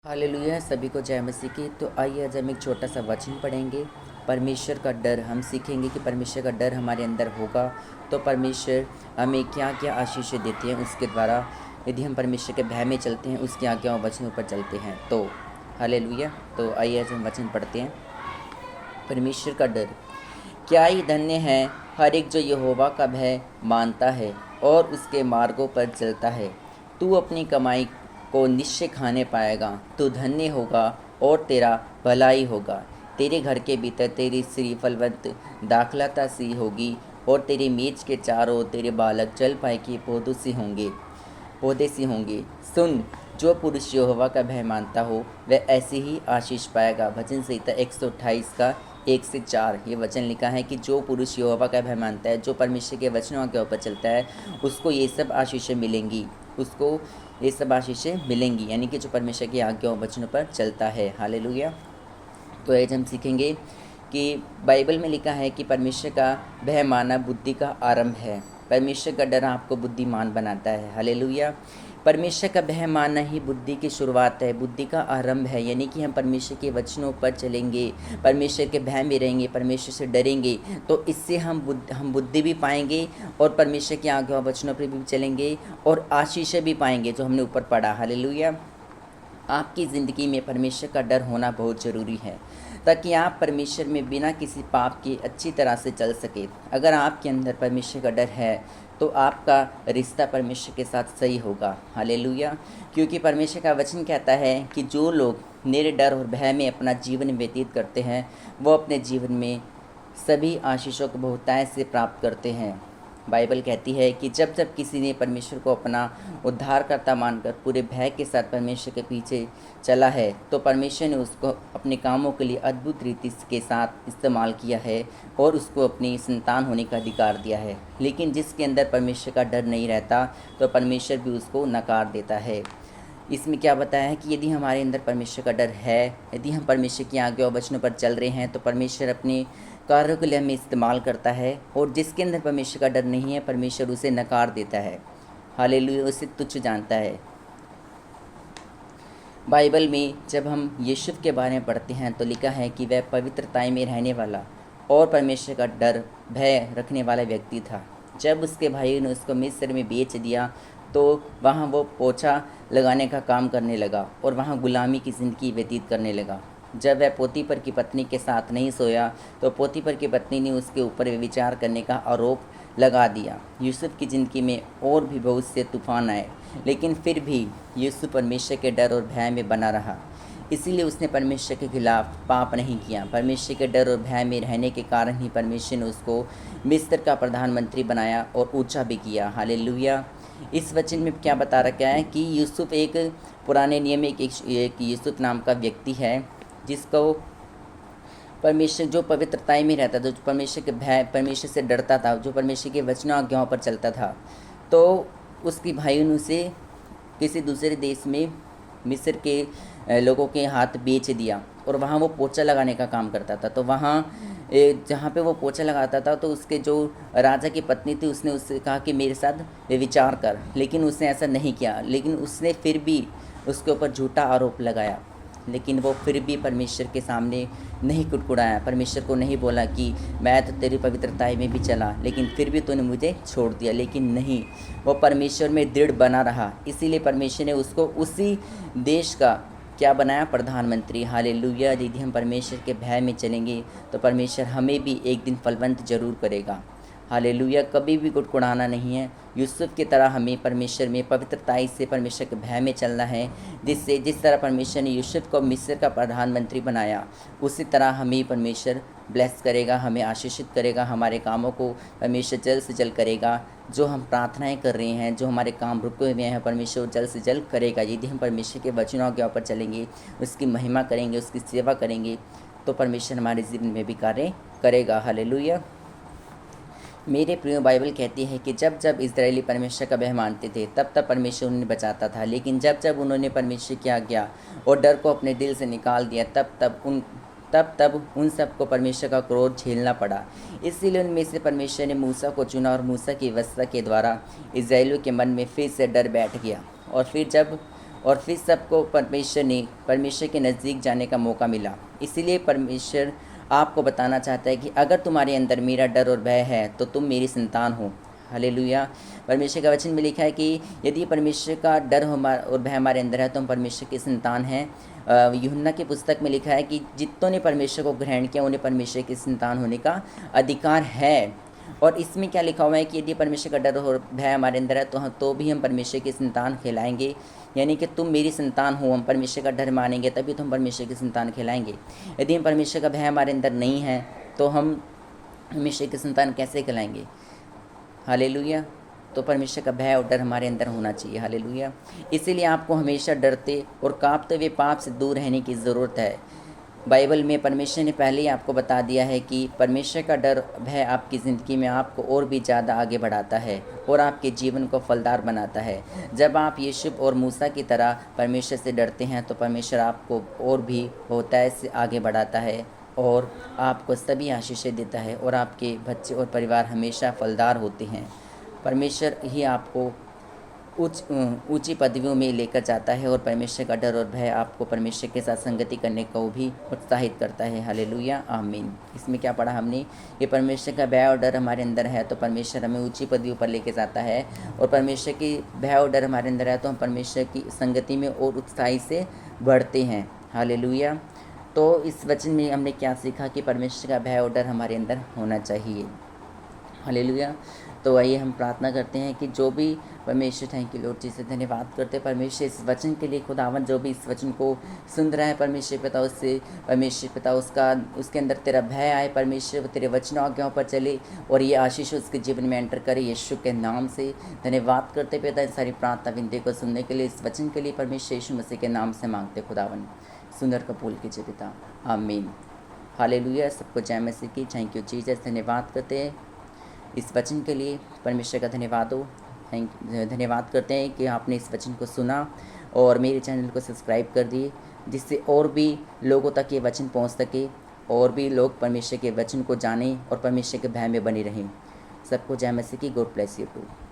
Hallelujah, सभी को जय मसीह की। तो आइए आज हम एक छोटा सा वचन पढ़ेंगे। परमेश्वर का डर, हम सीखेंगे कि परमेश्वर का डर हमारे अंदर होगा तो परमेश्वर हमें क्या क्या आशीषें देते हैं उसके द्वारा। यदि हम परमेश्वर के भय में चलते हैं, उसकी आज्ञाओं वचनों पर चलते हैं तो हालेलुया। तो आइए आज हम वचन पढ़ते हैं। परमेश्वर का डर, क्या ही धन्य है हर एक जो यहोवा का भय मानता है और उसके मार्गों पर चलता है। तू अपनी कमाई को निश्चय खाने पाएगा, तू धन्य होगा और तेरा भलाई होगा। तेरे घर के भीतर तेरी स्त्री फलवंत दाखलता सी होगी और तेरी मेज के चारों तेरे बालक जल पाए के पौधे से होंगे। सुन, जो पुरुष यहोवा का भय मानता हो वह ऐसे ही आशीष पाएगा। भजन संहिता 128 का 1 से 4 ये वचन लिखा है कि जो पुरुष यहोवा का भय मानता है, जो परमेश्वर के वचनों के ऊपर चलता है, उसको ये सब आशीषें मिलेंगी। उसको ये सब आशीषें मिलेंगी, यानी कि जो परमेश्वर की आज्ञाओं वचनों पर चलता है। हालेलुया। तो आज हम सीखेंगे कि बाइबल में लिखा है कि परमेश्वर का भय मानना बुद्धि का आरंभ है। परमेश्वर का डर आपको बुद्धिमान बनाता है। हालेलुया। परमेश्वर का भय मानना ही बुद्धि की शुरुआत है, बुद्धि का आरंभ है। यानी कि हम परमेश्वर के वचनों पर चलेंगे, परमेश्वर के भय में रहेंगे, परमेश्वर से डरेंगे, तो इससे हम बुद्धि भी पाएंगे और परमेश्वर की आज्ञा वचनों पर भी चलेंगे और आशीषें भी पाएंगे, जो हमने ऊपर पढ़ा। हालेलुया। आपकी ज़िंदगी में परमेश्वर का डर होना बहुत ज़रूरी है ताकि आप परमेश्वर में बिना किसी पाप के अच्छी तरह से चल सके। अगर आपके अंदर परमेश्वर का डर है तो आपका रिश्ता परमेश्वर के साथ सही होगा। हालेलुया। क्योंकि परमेश्वर का वचन कहता है कि जो लोग मेरे डर और भय में अपना जीवन व्यतीत करते हैं वो अपने जीवन में सभी आशीषों को बहुतायत से प्राप्त करते हैं। बाइबल कहती है कि जब जब किसी ने परमेश्वर को अपना उद्धारकर्ता मानकर पूरे भय के साथ परमेश्वर के पीछे चला है तो परमेश्वर ने उसको अपने कामों के लिए अद्भुत रीति के साथ इस्तेमाल किया है और उसको अपनी संतान होने का अधिकार दिया है। लेकिन जिसके अंदर परमेश्वर का डर नहीं रहता तो परमेश्वर भी उसको नकार देता है। इसमें क्या बताया है कि यदि हमारे अंदर परमेश्वर का डर है, यदि हम परमेश्वर की आज्ञा और वचनों पर चल रहे हैं तो परमेश्वर अपने कार्यों के लिए हमें इस्तेमाल करता है, और जिसके अंदर परमेश्वर का डर नहीं है परमेश्वर उसे नकार देता है। हालेलुया, उसे तुच्छ जानता है। बाइबल में जब हम यीशु के बारे में पढ़ते हैं तो लिखा है कि वह पवित्रताई में रहने वाला और परमेश्वर का डर भय रखने वाला व्यक्ति था। जब उसके भाई ने उसको मिस्र में बेच दिया तो वहाँ वो पोछा लगाने का काम करने लगा और वहाँ गुलामी की ज़िंदगी व्यतीत करने लगा। जब वह पोतीपर की पत्नी के साथ नहीं सोया तो पोतीपर की पत्नी ने उसके ऊपर विचार करने का आरोप लगा दिया। यूसुफ की ज़िंदगी में और भी बहुत से तूफान आए, लेकिन फिर भी यूसुफ परमेश्वर के डर और भय में बना रहा। इसीलिए उसने परमेश्वर के खिलाफ पाप नहीं किया। परमेश्वर के डर और भय में रहने के कारण ही परमेश्वर ने उसको मिस्र का प्रधानमंत्री बनाया और ऊंचा भी किया। हालेलुया। इस वचन में क्या बता रखा है कि यूसुफ एक पुराने नियम में एक यूसुफ नाम का व्यक्ति है जिसको परमेश्वर, जो पवित्रताई में रहता था, जो परमेश्वर के भय, परमेश्वर से डरता था, जो परमेश्वर के वचनों आज्ञाओं पर चलता था, तो उसकी भाई ने उसे किसी दूसरे देश में मिस्र के लोगों के हाथ बेच दिया और वहाँ वो पोछा लगाने का काम करता था। तो वहाँ जहाँ पे वो पोछा लगाता था तो उसके जो राजा की पत्नी थी उसने उससे कहा कि मेरे साथ विचार कर, लेकिन उसने ऐसा नहीं किया। लेकिन उसने फिर भी उसके ऊपर झूठा आरोप लगाया, लेकिन वो फिर भी परमेश्वर के सामने नहीं कुड़कुड़ाया, परमेश्वर को नहीं बोला कि मैं तो तेरी पवित्रताई में भी चला लेकिन फिर भी तूने मुझे छोड़ दिया। लेकिन नहीं, वो परमेश्वर में दृढ़ बना रहा। इसीलिए परमेश्वर ने उसको उसी देश का क्या बनाया, प्रधानमंत्री। हालेलुया। यदि हम परमेश्वर के भय में चलेंगे तो परमेश्वर हमें भी एक दिन फलवंत जरूर करेगा। हालेलुया। कभी भी कुड़कुड़ाना नहीं है। यूसुफ की तरह हमें परमेश्वर में पवित्रताई से परमेश्वर के भय में चलना है, जिससे जिस तरह परमेश्वर ने यूसुफ को मिस्र का प्रधानमंत्री बनाया उसी तरह हमें परमेश्वर ब्लेस करेगा, हमें आशीषित करेगा, हमारे कामों को परमेश्वर जल्द से जल्द करेगा। जो हम प्रार्थनाएं कर रहे हैं, जो हमारे काम रुके हुए हैं, परमेश्वर जल्द से जल्द करेगा। यदि हम परमेश्वर के वचनों के ऊपर चलेंगे, उसकी महिमा करेंगे, उसकी सेवा करेंगे तो परमेश्वर हमारे जीवन में भी कार्य करेगा। हालेलुया। मेरे प्रिय, बाइबल कहती है कि जब जब इज़राइली परमेश्वर का भय मानते थे तब तब परमेश्वर उन्हें बचाता था, लेकिन जब जब उन्होंने परमेश्वर की आज्ञा और डर को अपने दिल से निकाल दिया तब तब उन सबको परमेश्वर का क्रोध झेलना पड़ा। इसीलिए उनमें से परमेश्वर ने मूसा को चुना और मूसा की व्यवस्था के द्वारा इज़राइलियों के मन में फिर से डर बैठ गया। और फिर जब और फिर सबको परमेश्वर के नज़दीक जाने का मौका मिला। इसीलिए परमेश्वर आपको बताना चाहता है कि अगर तुम्हारे अंदर मेरा डर और भय है तो तुम मेरी संतान हो। हालेलुया। परमेश्वर का वचन में लिखा है कि यदि परमेश्वर का डर और भय हमारे अंदर है तो हम परमेश्वर की संतान हैं। यूहन्ना की पुस्तक में लिखा है कि जितनों ने परमेश्वर को ग्रहण किया उन्हें परमेश्वर की संतान होने का अधिकार है। और इसमें क्या लिखा हुआ है कि यदि परमेश्वर का डर और भय हमारे अंदर है तो भी हम परमेश्वर की संतान कहलाएंगे। यानी कि तुम मेरी संतान हो, हम परमेश्वर का डर मानेंगे तभी तो हम परमेश्वर की संतान कहलाएंगे। यदि हम परमेश्वर का भय हमारे अंदर नहीं है तो हम परमेश्वर की संतान कैसे कहलाएंगे। हालेलुया। तो परमेश्वर का भय और डर हमारे अंदर होना चाहिए। हालेलुया। इसीलिए आपको हमेशा डरते और कांपते हुए पाप से दूर रहने की ज़रूरत है। बाइबल में परमेश्वर ने पहले ही आपको बता दिया है कि परमेश्वर का डर भय आपकी ज़िंदगी में आपको और भी ज़्यादा आगे बढ़ाता है और आपके जीवन को फलदार बनाता है। जब आप यीशु और मूसा की तरह परमेश्वर से डरते हैं तो परमेश्वर आपको और भी बहुतायत से आगे बढ़ाता है और आपको सभी आशीषें देता है और आपके बच्चे और परिवार हमेशा फलदार होते हैं। परमेश्वर ही आपको ऊंची पदवियों में लेकर जाता है और परमेश्वर का डर और भय आपको परमेश्वर के साथ संगति करने को भी उत्साहित करता है। हालेलुया, आमीन। इसमें क्या पढ़ा हमने, ये परमेश्वर का भय और डर हमारे अंदर है तो परमेश्वर हमें ऊंची पदवियों पर लेकर जाता है और परमेश्वर की भय और डर हमारे अंदर है तो हम परमेश्वर की संगति में और उत्साही से बढ़ते हैं। हालेलुया। तो इस वचन में हमने क्या सीखा कि परमेश्वर का भय और डर हमारे अंदर होना चाहिए। हालेलुया। तो आइए हम प्रार्थना करते हैं कि जो भी परमेश्वर, थैंक यू लॉर्ड जी, धन्यवाद करते हैं परमेश्वर इस वचन के लिए। खुदावन जो भी इस वचन को सुन रहा है परमेश्वर पिता, उससे परमेश्वर पिता उसके अंदर तेरा भय आए परमेश्वर, तेरे वचनों आज्ञाओं पर चले और ये आशीष उसके जीवन में एंटर करे यीशु के नाम से। धन्यवाद करते पिता इन सारी प्रार्थना विनती को सुनने के लिए, इस वचन के लिए परमेश्वर यीशु मसीह के नाम से मांगते खुदावन, सुंदर कबूल कीजिए पिता, आमीन। हालेलुया। सबको जय मसीह की। Thank you Jesus. धन्यवाद करते हैं इस वचन के लिए, परमेश्वर का धन्यवाद हो। धन्यवाद करते हैं कि आपने इस वचन को सुना और मेरे चैनल को सब्सक्राइब कर दिए जिससे और भी लोगों तक ये वचन पहुंच सके और भी लोग परमेश्वर के वचन को जानें और परमेश्वर के भय में बने रहें। सबको जय मसीह की। God bless you to.